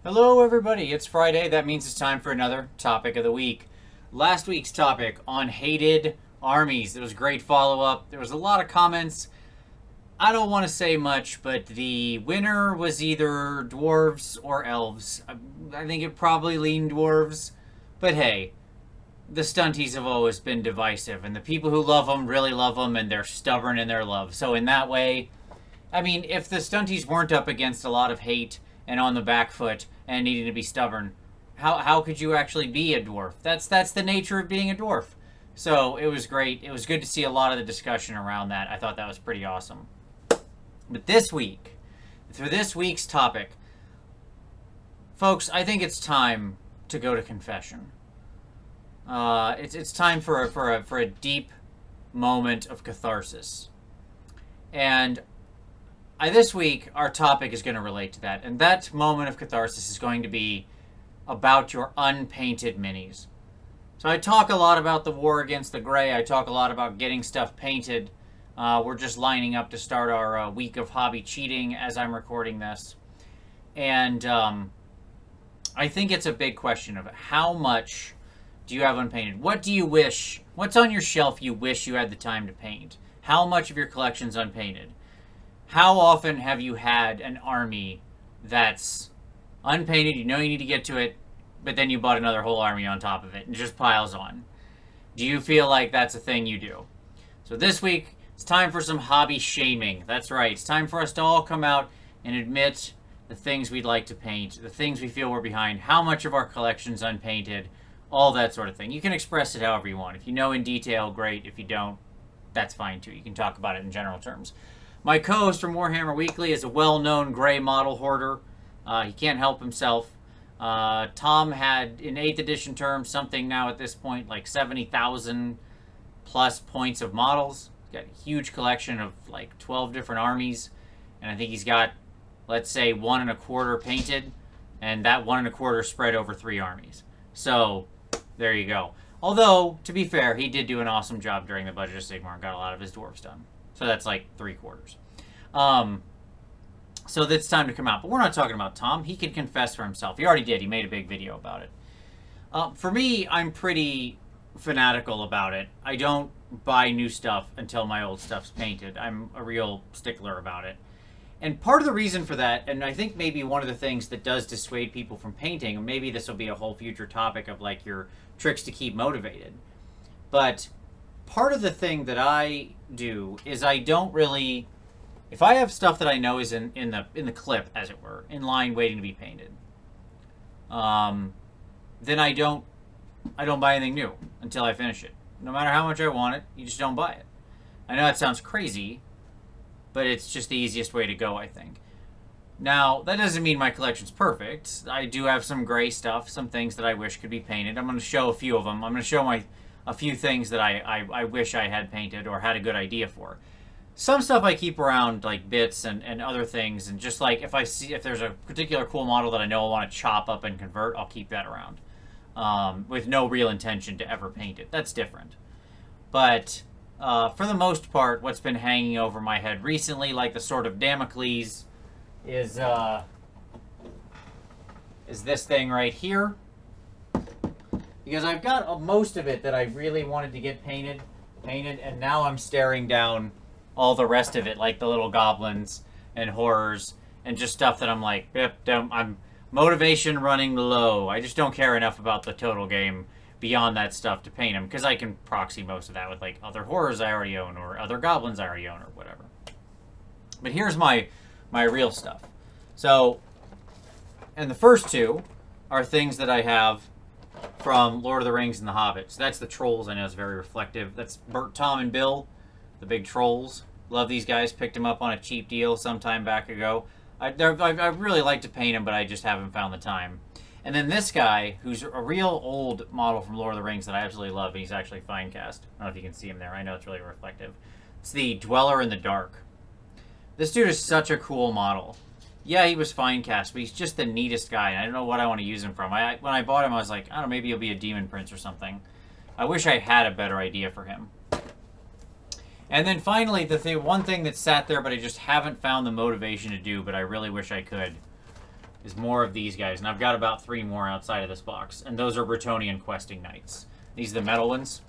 Hello, everybody. It's Friday. That means it's time for another topic of the week. Last week's topic on hated armies. There was a great follow up. There was a lot of comments. I don't want to say much, but the winner was either dwarves or elves. I think it probably leaned dwarves. But hey, the stunties have always been divisive, and the people who love them really love them, and they're stubborn in their love. So, in that way, I mean, if the stunties weren't up against a lot of hate and on the back foot and needing to be stubborn, how could you actually be a dwarf? That's the nature of being a dwarf. So it was great. It was good to see a lot of the discussion around that. I thought that was pretty awesome. But this week, for this week's topic, folks, I think it's time to go to confession. It's time for a deep moment of catharsis. And this week, our topic is going to relate to that. And that moment of catharsis is going to be about your unpainted minis. So I talk a lot about the war against the gray. I talk a lot about getting stuff painted. We're just lining up to start our week of hobby cheating as I'm recording this. And I think it's a big question of how much do you have unpainted? What do you wish? What's on your shelf you wish you had the time to paint? How much of your collection's unpainted? How often have you had an army that's unpainted, you know you need to get to it, but then you bought another whole army on top of it and it just piles on? Do you feel like that's a thing you do? So this week, it's time for some hobby shaming. That's right. It's time for us to all come out and admit the things we'd like to paint, the things we feel we're behind, how much of our collection's unpainted, all that sort of thing. You can express it however you want. If you know in detail, great. If you don't, that's fine too. You can talk about it in general terms. My co-host from Warhammer Weekly is a well-known gray model hoarder. He can't help himself. Tom had, in 8th edition terms, something now at this point like 70,000 plus points of models. He's got a huge collection of like 12 different armies. And I think he's got, let's say, 1.25 painted. And that 1.25 spread over 3 armies. So, there you go. Although, to be fair, he did do an awesome job during the Budget of Sigmar and got a lot of his dwarves done. So that's like 3/4. So it's time to come out. But we're not talking about Tom. He can confess for himself. He already did. He made a big video about it. For me, I'm pretty fanatical about it. I don't buy new stuff until my old stuff's painted. I'm a real stickler about it. And part of the reason for that, and I think maybe one of the things that does dissuade people from painting, and maybe this will be a whole future topic of like your tricks to keep motivated. But part of the thing that I do is I don't really, if I have stuff that I know is in the clip, as it were, in line waiting to be painted, then I don't buy anything new until I finish it. No matter how much I want it, you just don't buy it. I know that sounds crazy, but it's just the easiest way to go, I think. Now, that doesn't mean my collection's perfect. I do have some gray stuff, some things that I wish could be painted. I'm going to show a few of them. I'm going to show a few things that I wish I had painted or had a good idea for. Some stuff I keep around, like bits and other things, and just like if there's a particular cool model that I know I want to chop up and convert, I'll keep that around with no real intention to ever paint it. That's different. But for the most part, what's been hanging over my head recently, like the Sword of Damocles, is this thing right here. Because I've got most of it that I really wanted to get painted, and now I'm staring down all the rest of it, like the little goblins and horrors and just stuff that I'm like, yep, I'm motivation running low. I just don't care enough about the total game beyond that stuff to paint them, because I can proxy most of that with like other horrors I already own or other goblins I already own or whatever. But here's my real stuff. So, and the first two are things that I have from Lord of the Rings and The Hobbit. So that's the trolls. I know it's very reflective. That's Bert, Tom, and Bill, the big trolls. Love these guys. Picked them up on a cheap deal some time back ago. I really like to paint them, but I just haven't found the time. And then this guy, who's a real old model from Lord of the Rings that I absolutely love, and he's actually fine cast. I don't know if you can see him there. I know it's really reflective. It's the Dweller in the Dark. This dude is such a cool model. Yeah, he was fine cast, but he's just the neatest guy, and I don't know what I want to use him from. When I bought him, I was like, I don't know, maybe he'll be a Demon Prince or something. I wish I had a better idea for him. And then finally, one thing that sat there, but I just haven't found the motivation to do, but I really wish I could, is more of these guys. And I've got about 3 more outside of this box. And those are Bretonnian questing knights. These are the metal ones.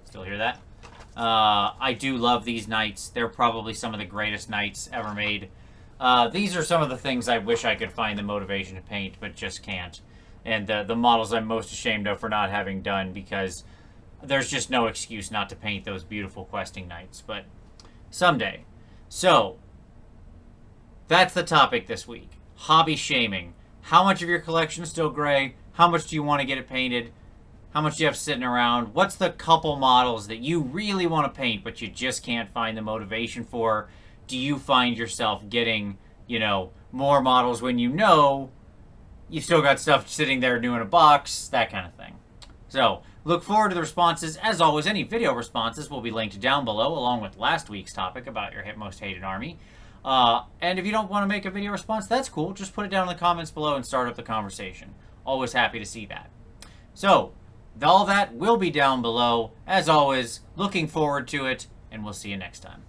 Still hear that? I do love these knights. They're probably some of the greatest knights ever made. These are some of the things I wish I could find the motivation to paint, but just can't. And the models I'm most ashamed of for not having done, because there's just no excuse not to paint those beautiful questing knights. But someday. So, that's the topic this week. Hobby shaming. How much of your collection is still gray? How much do you want to get it painted? How much do you have sitting around? What's the couple models that you really want to paint but you just can't find the motivation for? Do you find yourself getting, more models when you know you've still got stuff sitting there new in a box? That kind of thing. So, look forward to the responses. As always, any video responses will be linked down below, along with last week's topic about your most hated army. And if you don't want to make a video response, that's cool. Just put it down in the comments below and start up the conversation. Always happy to see that. So, all that will be down below. As always, looking forward to it, and we'll see you next time.